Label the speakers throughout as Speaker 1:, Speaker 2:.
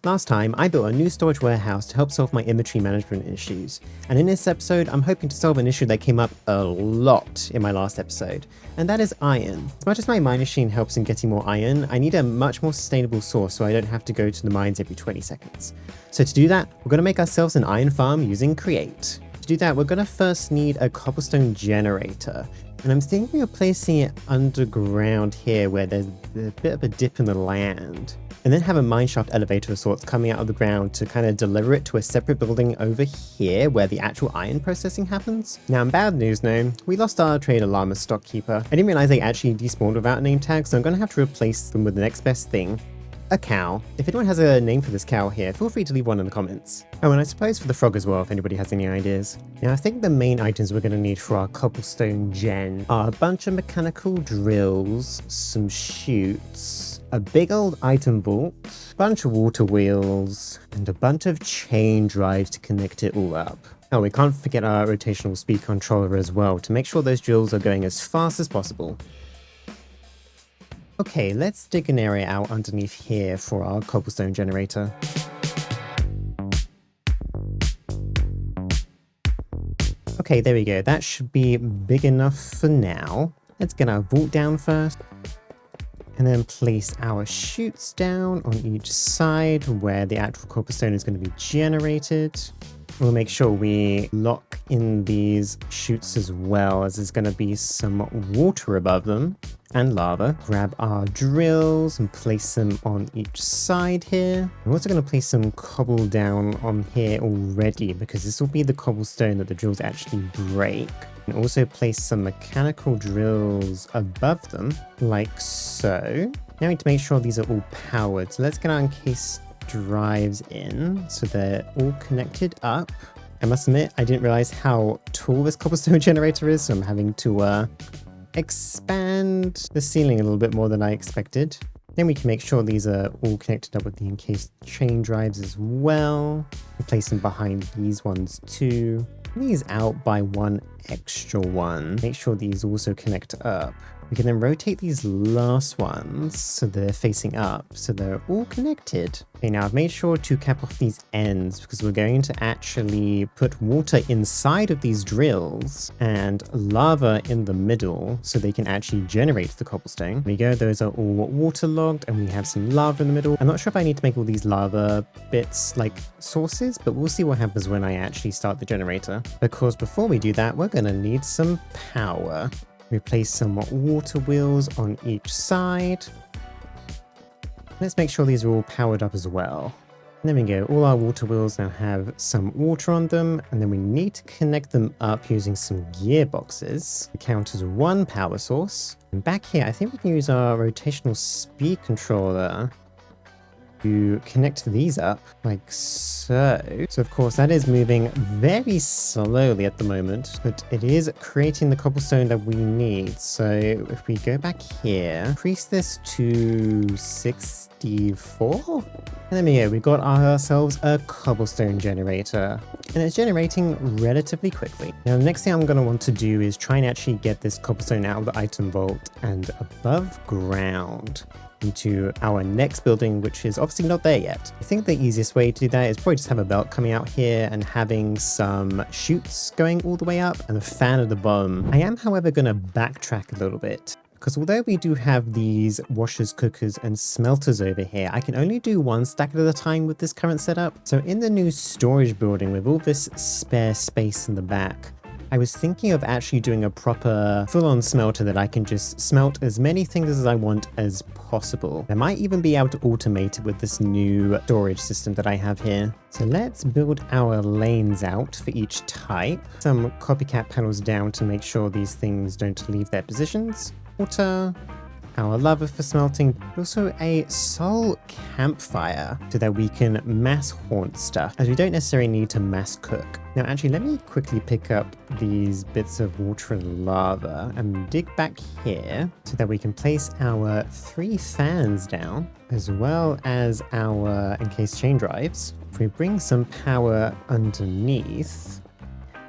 Speaker 1: Last time, I built a new storage warehouse to help solve my inventory management issues, and in this episode, I'm hoping to solve an issue that came up a lot in my last episode, and that is iron. As much as my mine machine helps in getting more iron, I need a much more sustainable source so I don't have to go to the mines every 20 seconds. So to do that, we're going to make ourselves an iron farm using Create. To do that, we're going to first need a Cobblestone Generator, and I'm thinking of placing it underground here where there's a bit of a dip in the land. And then have a mineshaft elevator of sorts coming out of the ground to kind of deliver it to a separate building over here where the actual iron processing happens. Now, in bad news though, we lost our trader llama stockkeeper. I didn't realize they actually despawned without a name tag, so I'm going to have to replace them with the next best thing. A cow. If anyone has a name for this cow here, feel free to leave one in the comments. Oh, and I suppose for the frog as well, if anybody has any ideas. Now, I think the main items we're going to need for our Cobblestone Gen are a bunch of mechanical drills, some chutes, a big old item vault, a bunch of water wheels, and a bunch of chain drives to connect it all up. Oh, we can't forget our rotational speed controller as well to make sure those drills are going as fast as possible. Okay, let's dig an area out underneath here for our Cobblestone Generator. Okay, there we go. That should be big enough for now. Let's get our vault down first. And then place our chutes down on each side where the actual cobblestone is going to be generated. We'll make sure we lock in these chutes as well, as there's going to be some water above them and lava. Grab our drills and place them on each side here. I'm also going to place some cobble down on here already because this will be the cobblestone that the drills actually break. And also place some mechanical drills above them, like so. Now we need to make sure these are all powered. So let's get our encased drives in so they're all connected up. I must admit, I didn't realize how tall this Cobblestone Generator is, so I'm having to expand the ceiling a little bit more than I expected. Then we can make sure these are all connected up with the encased chain drives as well. Place them behind these ones too. These out by one extra one. Make sure these also connect up. We can then rotate these last ones so they're facing up, so they're all connected. Okay, now I've made sure to cap off these ends because we're going to actually put water inside of these drills and lava in the middle so they can actually generate the cobblestone. There we go, those are all waterlogged and we have some lava in the middle. I'm not sure if I need to make all these lava bits like sources, but we'll see what happens when I actually start the generator. Because before we do that, we're going to need some power. We place some water wheels on each side. Let's make sure these are all powered up as well. And there we go, all our water wheels now have some water on them, and then we need to connect them up using some gearboxes to count as one power source. And back here, I think we can use our rotational speed controller to connect these up like so. So of course that is moving very slowly at the moment, but it is creating the cobblestone that we need. So if we go back here, increase this to 64, and there we go, we got ourselves a Cobblestone Generator, and it's generating relatively quickly. Now the next thing I'm going to want to do is try and actually get this cobblestone out of the item vault and above ground into our next building, which is obviously not there yet. I think the easiest way to do that is probably just have a belt coming out here and having some chutes going all the way up and a fan at the bottom. I am, however, going to backtrack a little bit, because although we do have these washers, cookers, and smelters over here, I can only do one stack at a time with this current setup. So in the new storage building with all this spare space in the back, I was thinking of actually doing a proper full-on smelter that I can just smelt as many things as I want as possible. I might even be able to automate it with this new storage system that I have here. So let's build our lanes out for each type. Some copycat panels down to make sure these things don't leave their positions. Water, our lava for smelting, also a soul campfire so that we can mass haunt stuff, as we don't necessarily need to mass cook. Now actually, let me quickly pick up these bits of water and lava and dig back here so that we can place our 3 fans down, as well as our encased chain drives. If we bring some power underneath,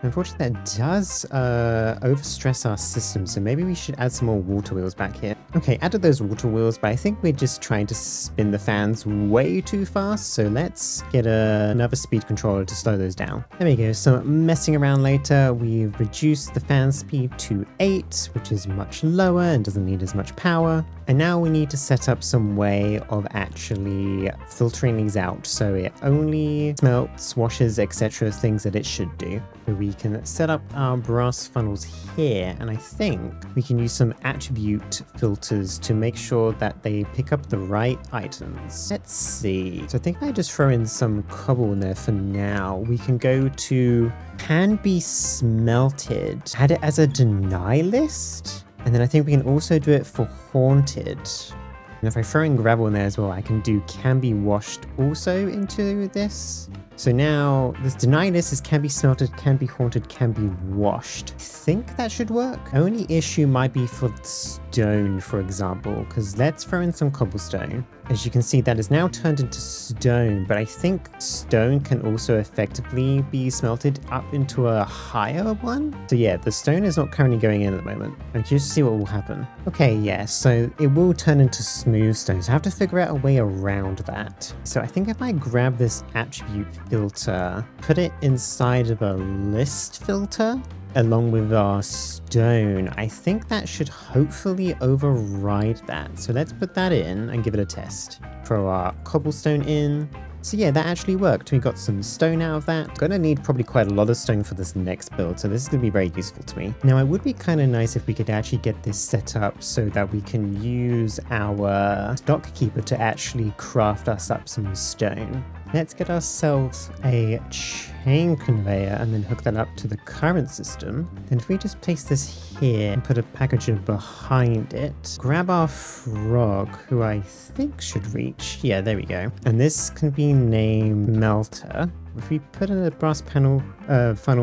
Speaker 1: Unfortunately, that does overstress our system, so maybe we should add some more water wheels back here. Okay, added those water wheels, but I think we're just trying to spin the fans way too fast, so let's get another speed controller to slow those down. There we go, so messing around later, we've reduced the fan speed to 8, which is much lower and doesn't need as much power. And now we need to set up some way of actually filtering these out so it only smelts, washes, etc. things that it should do. So we can set up our brass funnels here, and I think we can use some attribute filters to make sure that they pick up the right items. Let's see. So I think I just throw in some cobble in there for now. We can go to can be smelted, add it as a deny list. And then I think we can also do it for haunted. And if I throw in gravel in there as well, I can do can be washed also into this. So now this deny list is can be smelted, can be haunted, can be washed. I think that should work. Only issue might be for stone, for example, because let's throw in some cobblestone. As you can see, that is now turned into stone, but I think stone can also effectively be smelted up into a higher one. So yeah, the stone is not currently going in at the moment. I'm curious to see what will happen. Okay, yeah, so it will turn into smooth stone, so I have to figure out a way around that. So I think if I grab this attribute filter, put it inside of a list filter, along with our stone, I think that should hopefully override that. So let's put that in and give it a test. Throw our cobblestone in. So yeah, that actually worked. We got some stone out of that. Gonna need probably quite a lot of stone for this next build, so this is gonna be very useful to me. Now, it would be kind of nice if we could actually get this set up so that we can use our stock keeper to actually craft us up some stone. Let's get ourselves a chain conveyor and then hook that up to the current system. Then if we just place this here and put a packager behind it, grab our frog, who I think should reach. Yeah, there we go. And this can be named Melter. If we put in a brass funnel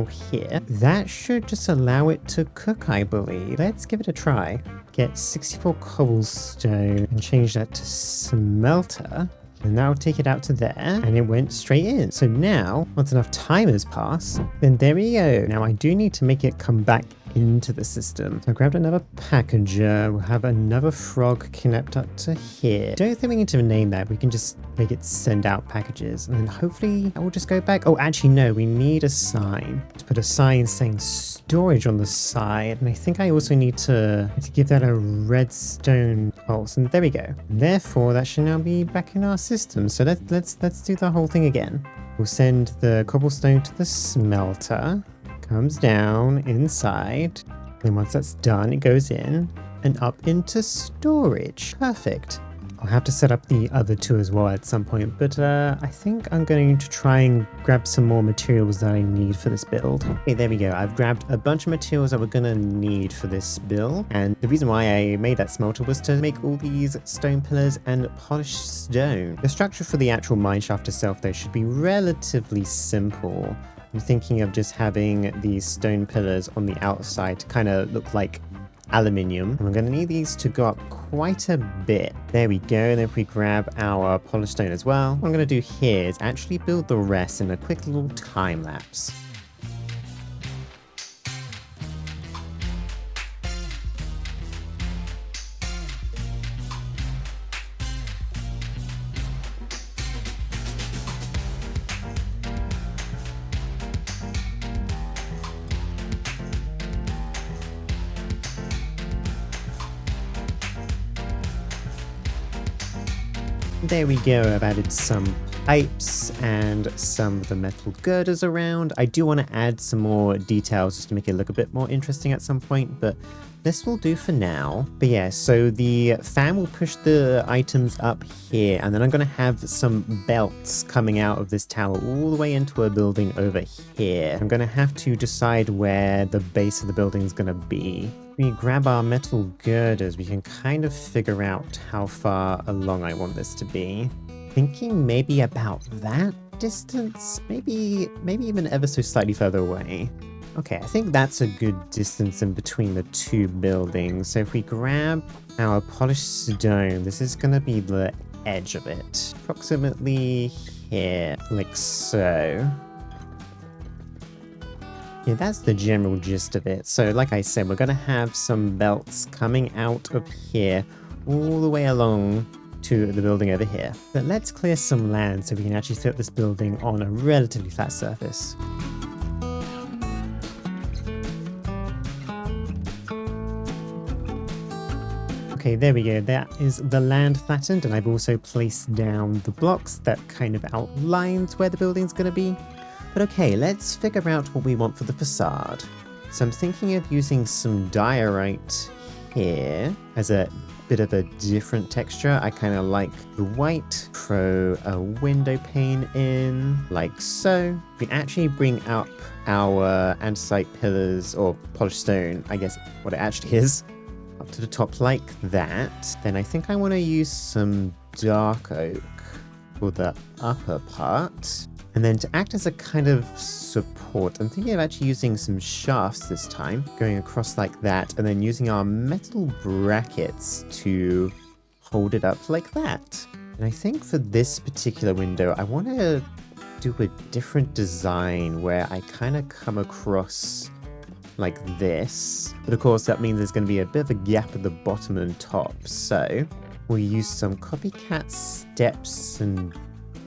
Speaker 1: here, that should just allow it to cook, I believe. Let's give it a try. Get 64 cobblestone and change that to smelter. And now take it out to there, and it went straight in. So now, once enough time has passed, then there we go. Now I do need to make it come back into the system. So I grabbed another packager. We'll have another frog connect up to here. Don't think we need to name that. We can just make it send out packages, and then hopefully that will just go back. Oh, actually no, we need a sign. Let's put a sign saying storage on the side, and I think I also need to give that a redstone pulse, and there we go. And therefore, that should now be back in our system. So let's do the whole thing again. We'll send the cobblestone to the smelter. Comes down inside, and once that's done, it goes in and up into storage. Perfect. I'll have to set up the other two as well at some point, but I think I'm going to try and grab some more materials that I need for this build. Okay, there we go. I've grabbed a bunch of materials that we're gonna need for this build, and the reason why I made that smelter was to make all these stone pillars and polished stone. The structure for the actual mineshaft itself, though, should be relatively simple. I'm thinking of just having these stone pillars on the outside to kind of look like aluminium. And we're going to need these to go up quite a bit. There we go. And if we grab our polished stone as well, what I'm going to do here is actually build the rest in a quick little time lapse. There we go. I've added some pipes and some of the metal girders around. I do want to add some more details just to make it look a bit more interesting at some point, but this will do for now. But yeah, so the fan will push the items up here, and then I'm going to have some belts coming out of this tower all the way into a building over here. I'm going to have to decide where the base of the building is going to be. We grab our metal girders, we can kind of figure out how far along I want this to be. Thinking maybe about that distance, maybe even ever so slightly further away. Okay, I think that's a good distance in between the two buildings. So if we grab our polished stone, this is gonna be the edge of it. Approximately here, like so. Yeah, that's the general gist of it. So like I said, we're going to have some belts coming out of here all the way along to the building over here. But let's clear some land so we can actually set up this building on a relatively flat surface. Okay, there we go. That is the land flattened, and I've also placed down the blocks that kind of outlines where the building's going to be. But okay, let's figure out what we want for the facade. So I'm thinking of using some diorite here as a bit of a different texture. I kind of like the white. Throw a window pane in, like so. We can actually bring up our andesite pillars, or polished stone, I guess what it actually is, up to the top like that. Then I think I want to use some dark oak for the upper part. And then to act as a kind of support, I'm thinking of actually using some shafts this time, going across like that, and then using our metal brackets to hold it up like that. And I think for this particular window, I want to do a different design where I kind of come across like this. But of course, that means there's going to be a bit of a gap at the bottom and top. So we'll use some copycat steps and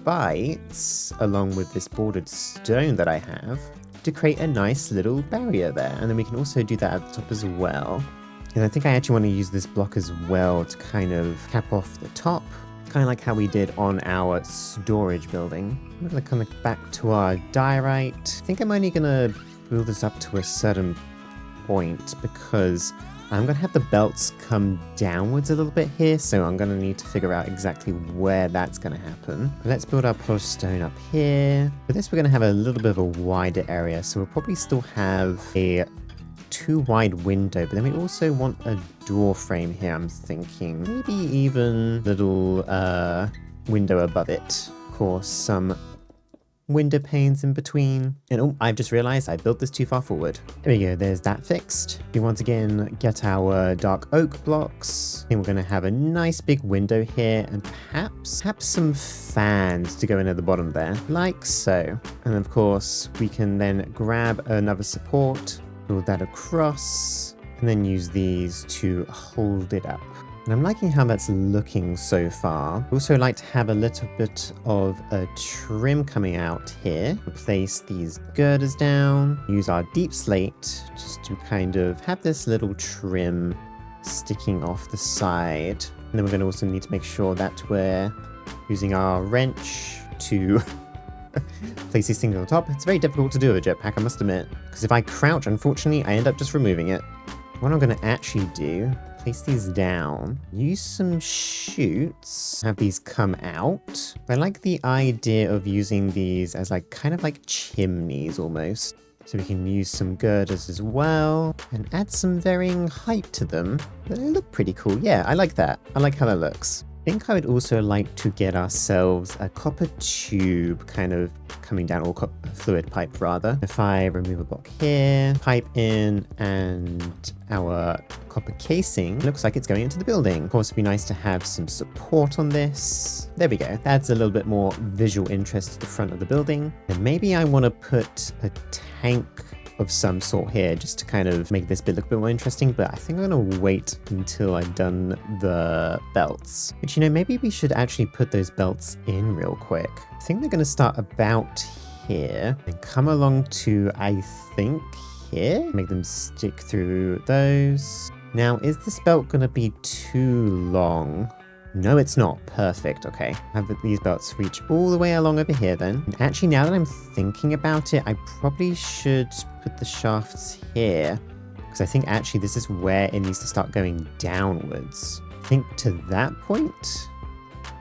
Speaker 1: bites along with this bordered stone that I have to create a nice little barrier there. And then we can also do that at the top as well. And I think I actually want to use this block as well to kind of cap off the top, kind of like how we did on our storage building. I'm going to come back to our diorite. I think I'm only going to build this up to a certain point because I'm going to have the belts come downwards a little bit here, so I'm going to need to figure out exactly where that's going to happen. But let's build our polished stone up here. For this, we're going to have a little bit of a wider area, so we'll probably still have a too wide window, but then we also want a door frame here, I'm thinking. Maybe even a little window above it. Of course, some window panes in between. And oh, I've just realized I built this too far forward. There we go, there's that fixed. We once again get our dark oak blocks. And we're going to have a nice big window here and perhaps some fans to go in at the bottom there, like so. And of course, we can then grab another support, build that across, and then use these to hold it up. And I'm liking how that's looking so far. I also like to have a little bit of a trim coming out here. Place these girders down, use our deep slate just to kind of have this little trim sticking off the side. And then we're going to also need to make sure that we're using our wrench to place these things on top. It's very difficult to do with a jetpack, I must admit, because if I crouch, unfortunately, I end up just removing it. What I'm going to actually do, place these down, use some chutes, have these come out. I like the idea of using these as like kind of like chimneys almost. So we can use some girders as well and add some varying height to them. They look pretty cool. Yeah, I like that. I like how that looks. I think I would also like to get ourselves a copper tube kind of coming down, or fluid pipe rather. If I remove a block here, pipe in, and our copper casing, looks like it's going into the building. Of course, it'd be nice to have some support on this. There we go. That adds a little bit more visual interest to the front of the building. And maybe I want to put a tank of some sort here just to kind of make this bit look a bit more interesting, but I think I'm going to wait until I've done the belts. Which, you know, maybe we should actually put those belts in real quick. I think they're going to start about here and come along to, I think, here. Make them stick through those. Now, is this belt going to be too long? No, it's not. Perfect. Okay. Have these belts reach all the way along over here then. And actually, now that I'm thinking about it, I probably should put the shafts here, because I think actually this is where it needs to start going downwards. I think to that point.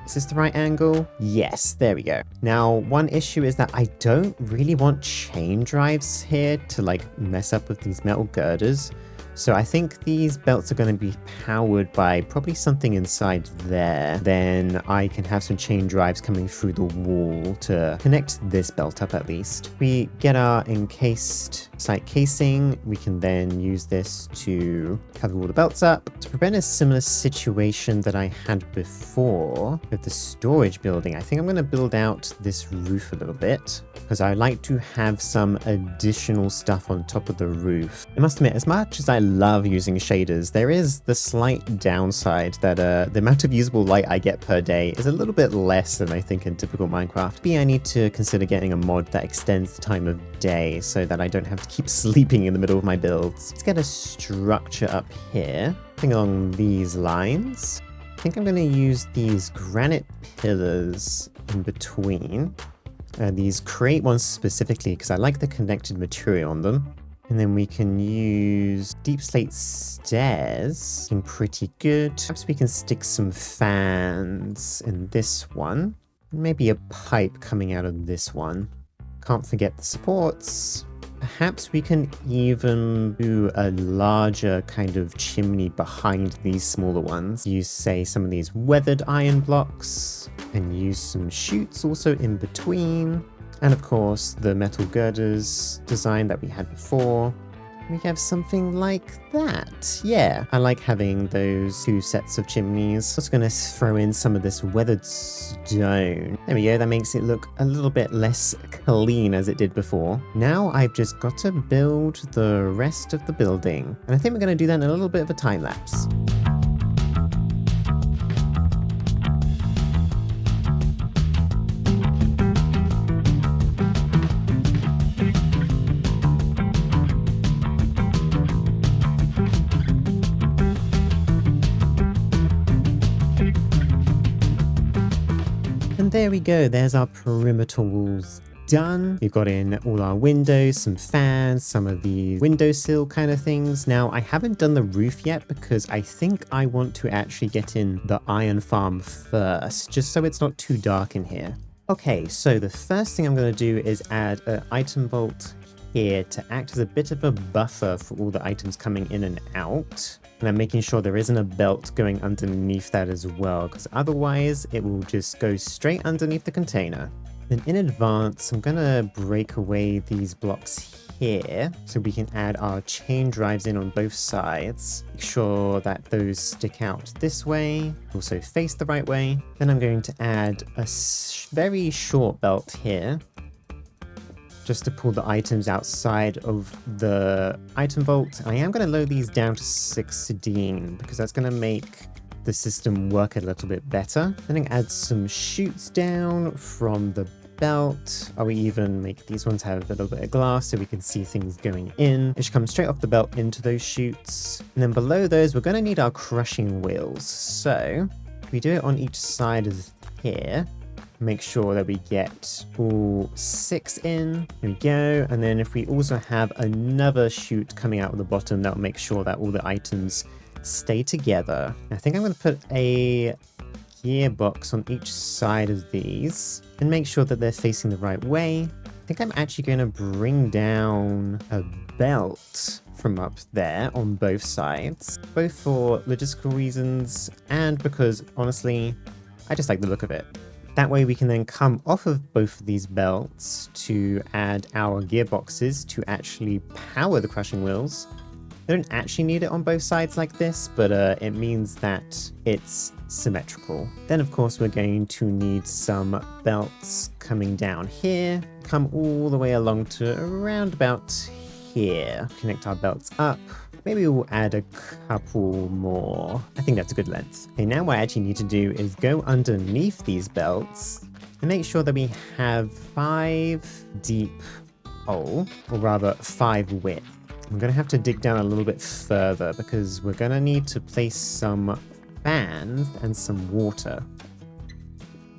Speaker 1: Is this the right angle? Yes, there we go. Now, one issue is that I don't really want chain drives here to like mess up with these metal girders. So I think these belts are going to be powered by probably something inside there. Then I can have some chain drives coming through the wall to connect this belt up at least. We get our encased site casing. We can then use this to cover all the belts up to prevent a similar situation that I had before with the storage building. I think I'm going to build out this roof a little bit because I like to have some additional stuff on top of the roof. I must admit, as much as I love using shaders, there is the slight downside that the amount of usable light I get per day is a little bit less than I think in typical Minecraft. Maybe I need to consider getting a mod that extends the time of day so that I don't have to keep sleeping in the middle of my builds. Let's get a structure up here. I think along these lines. I think I'm going to use these granite pillars in between. These create ones specifically because I like the connected material on them. And then we can use deep slate stairs. Looking pretty good. Perhaps we can stick some fans in this one. Maybe a pipe coming out of this one. Can't forget the supports. Perhaps we can even do a larger kind of chimney behind these smaller ones. Use, say, some of these weathered iron blocks and use some chutes also in between. And of course, the metal girders design that we had before. We have something like that. Yeah, I like having those two sets of chimneys. I'm just going to throw in some of this weathered stone. There we go, that makes it look a little bit less clean as it did before. Now I've just got to build the rest of the building. And I think we're going to do that in a little bit of a time lapse. And there we go, there's our perimeter walls done. We've got in all our windows, some fans, some of the windowsill kind of things. Now, I haven't done the roof yet because I think I want to actually get in the iron farm first, just so it's not too dark in here. Okay, so the first thing I'm going to do is add an item bolt here to act as a bit of a buffer for all the items coming in and out. And I'm making sure there isn't a belt going underneath that as well, because otherwise it will just go straight underneath the container. Then in advance, I'm going to break away these blocks here so we can add our chain drives in on both sides. Make sure that those stick out this way, also face the right way. Then I'm going to add a very short belt here, just to pull the items outside of the item vault. I am going to lower these down to 16 because that's going to make the system work a little bit better. Then I can add some chutes down from the belt. Or we even make these ones have a little bit of glass so we can see things going in. It should come straight off the belt into those chutes. And then below those, we're going to need our crushing wheels. So we do it on each side of here. Make sure that we get all 6 in. There we go. And then if we also have another chute coming out of the bottom, that'll make sure that all the items stay together. I think I'm going to put a gearbox on each side of these and make sure that they're facing the right way. I think I'm actually going to bring down a belt from up there on both sides, both for logistical reasons and because honestly, I just like the look of it. That way we can then come off of both of these belts to add our gearboxes to actually power the crushing wheels. They don't actually need it on both sides like this, but it means that it's symmetrical. Then of course we're going to need some belts coming down here, come all the way along to around about here. Connect our belts up. Maybe we'll add a couple more. I think that's a good length. Okay, now what I actually need to do is go underneath these belts and make sure that we have 5 deep hole, or rather 5 width. I'm going to have to dig down a little bit further because we're going to need to place some fans and some water.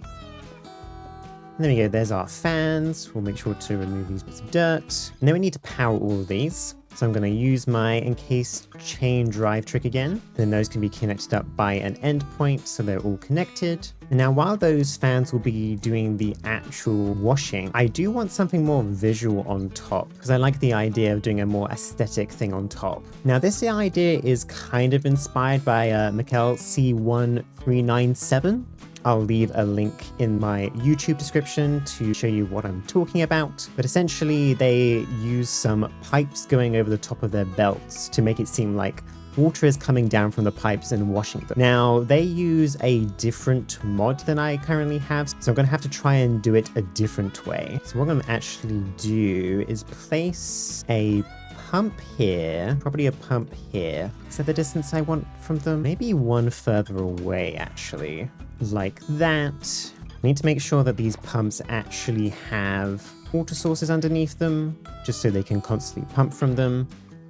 Speaker 1: And there we go, there's our fans. We'll make sure to remove these bits of dirt. And then we need to power all of these. So I'm going to use my encased chain drive trick again. Then those can be connected up by an endpoint, so they're all connected. And now while those fans will be doing the actual washing, I do want something more visual on top because I like the idea of doing a more aesthetic thing on top. Now this idea is kind of inspired by Mikkel C1397. I'll leave a link in my YouTube description to show you what I'm talking about. But essentially they use some pipes going over the top of their belts to make it seem like water is coming down from the pipes and washing them. Now, they use a different mod than I currently have, so I'm going to have to try and do it a different way. So what I'm going to actually do is place a pump here, probably a pump here. Is that the distance I want from them? Maybe one further away, actually. Like that. I need to make sure that these pumps actually have water sources underneath them, just so they can constantly pump from them.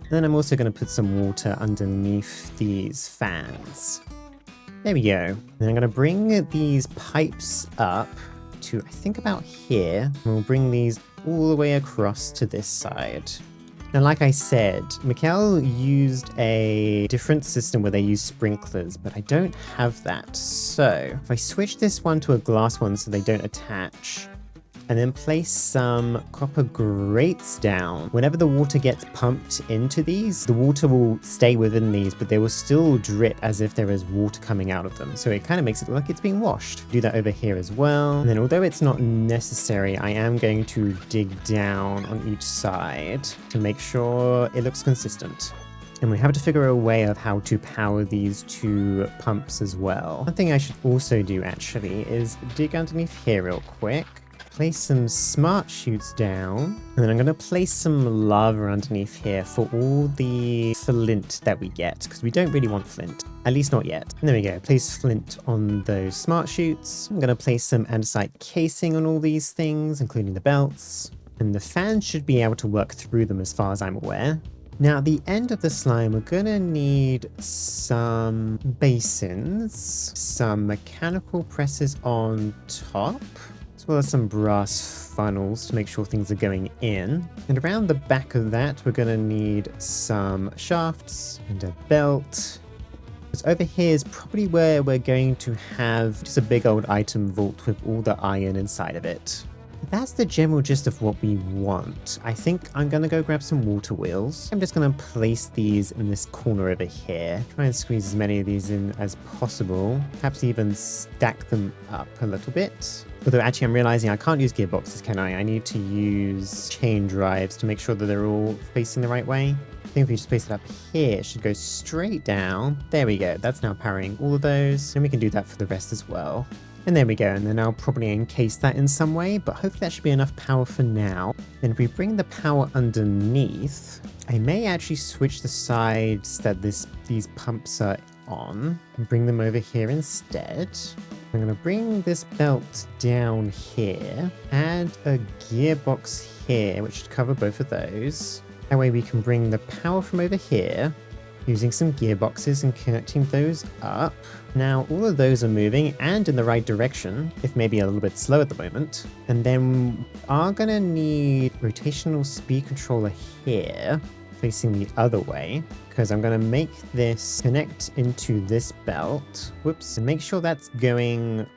Speaker 1: Then I'm also going to put some water underneath these fans. There we go. Then I'm going to bring these pipes up to, I think, about here. And we'll bring these all the way across to this side. Now, like I said, Mikkel used a different system where they use sprinklers, but I don't have that. So if I switch this one to a glass one so they don't attach, and then place some copper grates down. Whenever the water gets pumped into these, the water will stay within these, but they will still drip as if there is water coming out of them. So it kind of makes it look like it's being washed. Do that over here as well. And then although it's not necessary, I am going to dig down on each side to make sure it looks consistent. And we have to figure a way of how to power these two pumps as well. One thing I should also do actually is dig underneath here real quick. Place some smart chutes down, and then I'm going to place some lava underneath here for all the flint that we get, because we don't really want flint, at least not yet. And there we go, place flint on those smart chutes. I'm going to place some andesite casing on all these things, including the belts, and the fans should be able to work through them as far as I'm aware. Now, at the end of the slime, we're going to need some basins, some mechanical presses on top, as well as some brass funnels to make sure things are going in. And around the back of that, we're going to need some shafts and a belt. Because over here is probably where we're going to have just a big old item vault with all the iron inside of it. But that's the general gist of what we want. I think I'm going to go grab some water wheels. I'm just going to place these in this corner over here. Try and squeeze as many of these in as possible. Perhaps even stack them up a little bit. Although actually I'm realizing I can't use gearboxes, can I? I need to use chain drives to make sure that they're all facing the right way. I think if we just place it up here, it should go straight down. There we go. That's now powering all of those. And we can do that for the rest as well. And there we go. And then I'll probably encase that in some way, but hopefully that should be enough power for now. Then if we bring the power underneath, I may actually switch the sides that these pumps are on and bring them over here instead. I'm going to bring this belt down here, add a gearbox here, which should cover both of those. That way we can bring the power from over here, using some gearboxes and connecting those up. Now all of those are moving and in the right direction, if maybe a little bit slow at the moment. And then we are going to need rotational speed controller here, facing the other way, because I'm going to make this connect into this belt. Whoops. And make sure that's going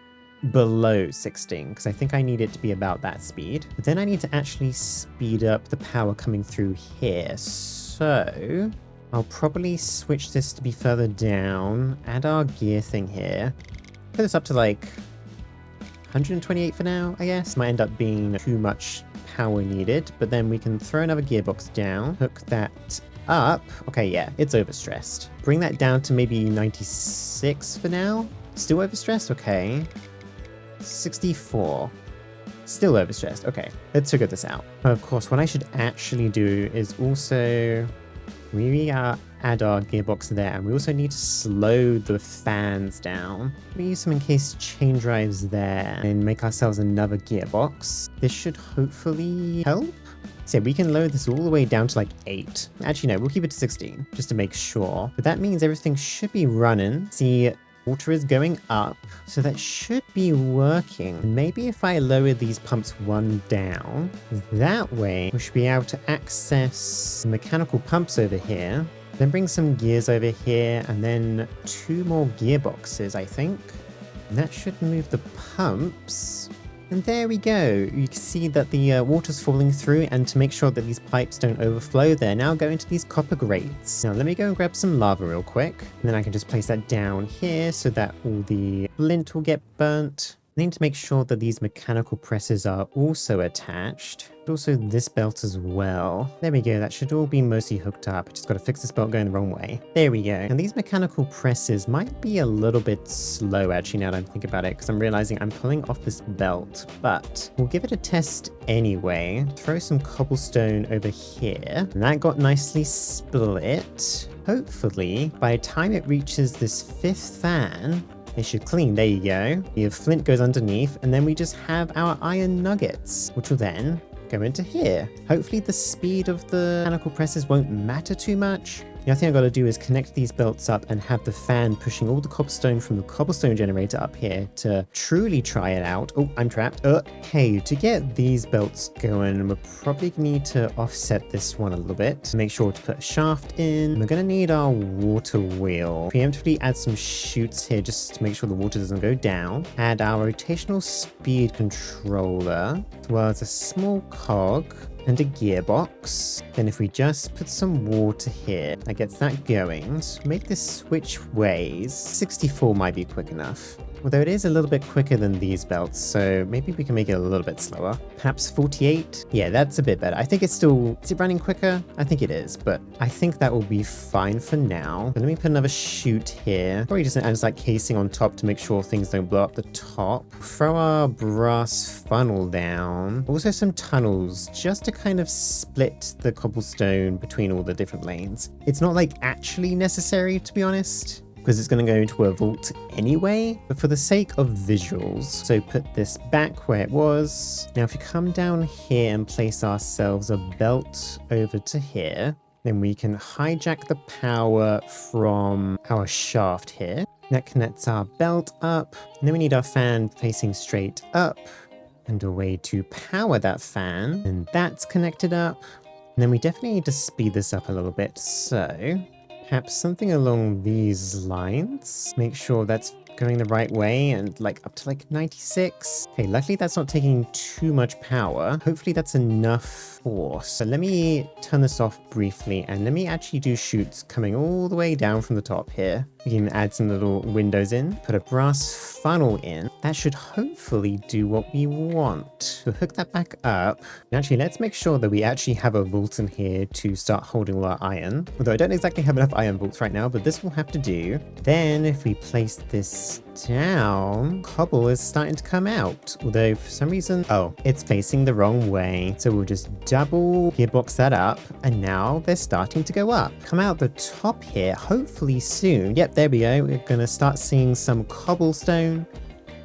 Speaker 1: below 16, because I think I need it to be about that speed. But then I need to actually speed up the power coming through here. So I'll probably switch this to be further down, add our gear thing here. Put this up to like 128 for now, I guess. Might end up being too much power needed, but then we can throw another gearbox down, hook that up. Okay, yeah, it's overstressed. Bring that down to maybe 96 for now. Still overstressed? Okay. 64. Still overstressed. Okay, let's figure this out. Of course, what I should actually do is also add our gearbox there, and we also need to slow the fans down. We use some encased chain drives there and make ourselves another gearbox. This should hopefully help. So we can lower this all the way down to like 8. Actually, no, we'll keep it to 16 just to make sure. But that means everything should be running. See, Water is going up, so that should be working. And maybe if I lower these pumps one down, that way we should be able to access mechanical pumps over here. Then bring some gears over here, and then 2 more gearboxes, I think. And that should move the pumps. And there we go. You can see that the water's falling through, and to make sure that these pipes don't overflow, they're now going to these copper grates. Now let me go and grab some lava real quick, and then I can just place that down here so that all the flint will get burnt. I need to make sure that these mechanical presses are also attached, but also this belt as well. There we go, that should all be mostly hooked up. I just got to fix this belt going the wrong way. There we go. And these mechanical presses might be a little bit slow actually now that I think about it, because I'm realizing I'm pulling off this belt, but we'll give it a test anyway. Throw some cobblestone over here, and that got nicely split. Hopefully, by the time it reaches this 5th fan, it should clean. There you go. The flint goes underneath, and then we just have our iron nuggets, which will then go into here. Hopefully the speed of the mechanical presses won't matter too much. The other thing I've got to do is connect these belts up and have the fan pushing all the cobblestone from the Cobblestone Generator up here to truly try it out. Oh, I'm trapped. Okay, to get these belts going, we're probably going to need to offset this one a little bit to make sure to put a shaft in. We're going to need our water wheel. Preemptively add some chutes here just to make sure the water doesn't go down. Add our rotational speed controller, as well as a small cog and a gearbox. Then if we just put some water here, that gets that going. So make this switch ways. 64 might be quick enough. Although it is a little bit quicker than these belts, so maybe we can make it a little bit slower. Perhaps 48? Yeah, that's a bit better. I think it's still... Is it running quicker? I think it is, but I think that will be fine for now. So let me put another chute here. Probably just add like casing on top to make sure things don't blow up the top. Throw our brass funnel down. Also some tunnels, just to kind of split the cobblestone between all the different lanes. It's not like actually necessary, to be honest, because it's going to go into a vault anyway, but for the sake of visuals, so put this back where it was. Now if you come down here and place ourselves a belt over to here, then we can hijack the power from our shaft here. That connects our belt up, and then we need our fan facing straight up, and a way to power that fan, and that's connected up. And then we definitely need to speed this up a little bit, so perhaps something along these lines. Make sure that's going the right way and like up to like 96. Okay, luckily that's not taking too much power. Hopefully that's enough force. So let me turn this off briefly, and let me actually do chutes coming all the way down from the top here. We can add some little windows in, put a brass funnel in. That should hopefully do what we want. So hook that back up. And actually, let's make sure that we actually have a vault in here to start holding all our iron. Although I don't exactly have enough iron vaults right now, but this will have to do. Then if we place this down, cobble is starting to come out. Although for some reason, oh, it's facing the wrong way. So we'll just double gearbox that up, and now they're starting to go up. Come out the top here, hopefully soon. Yep, there we go. We're gonna start seeing some cobblestone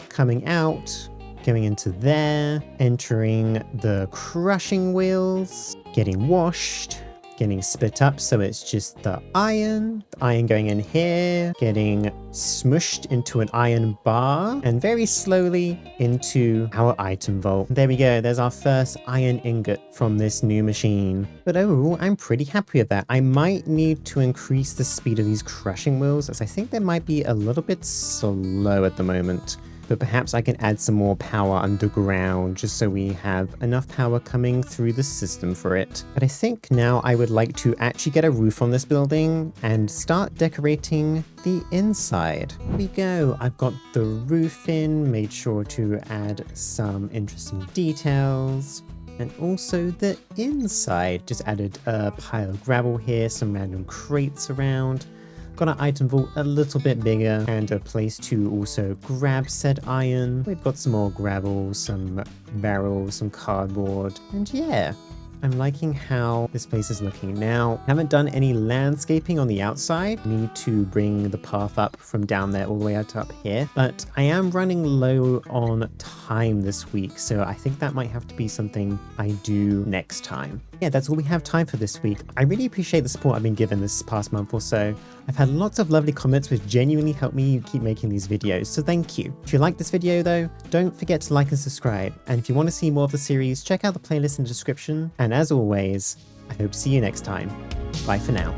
Speaker 1: coming out, going into there, entering the crushing wheels, getting washed, getting split up, so it's just the iron going in here, getting smushed into an iron bar, and very slowly into our item vault. There we go, there's our first iron ingot from this new machine. But overall, I'm pretty happy with that. I might need to increase the speed of these crushing wheels, as I think they might be a little bit slow at the moment. But perhaps I can add some more power underground just so we have enough power coming through the system for it. But I think now I would like to actually get a roof on this building and start decorating the inside. Here we go. I've got the roof in, made sure to add some interesting details. And also the inside, just added a pile of gravel here, some random crates around. Got our item vault a little bit bigger, and a place to also grab said iron. We've got some more gravel, some barrels, some cardboard, and yeah, I'm liking how this place is looking now. Haven't done any landscaping on the outside. Need to bring the path up from down there all the way out to up here, but I am running low on time this week, so I think that might have to be something I do next time. Yeah, that's all we have time for this week. I really appreciate the support I've been given this past month or so. I've had lots of lovely comments which genuinely help me keep making these videos, so thank you. If you like this video though, don't forget to like and subscribe, and if you want to see more of the series, check out the playlist in the description, and as always, I hope to see you next time. Bye for now.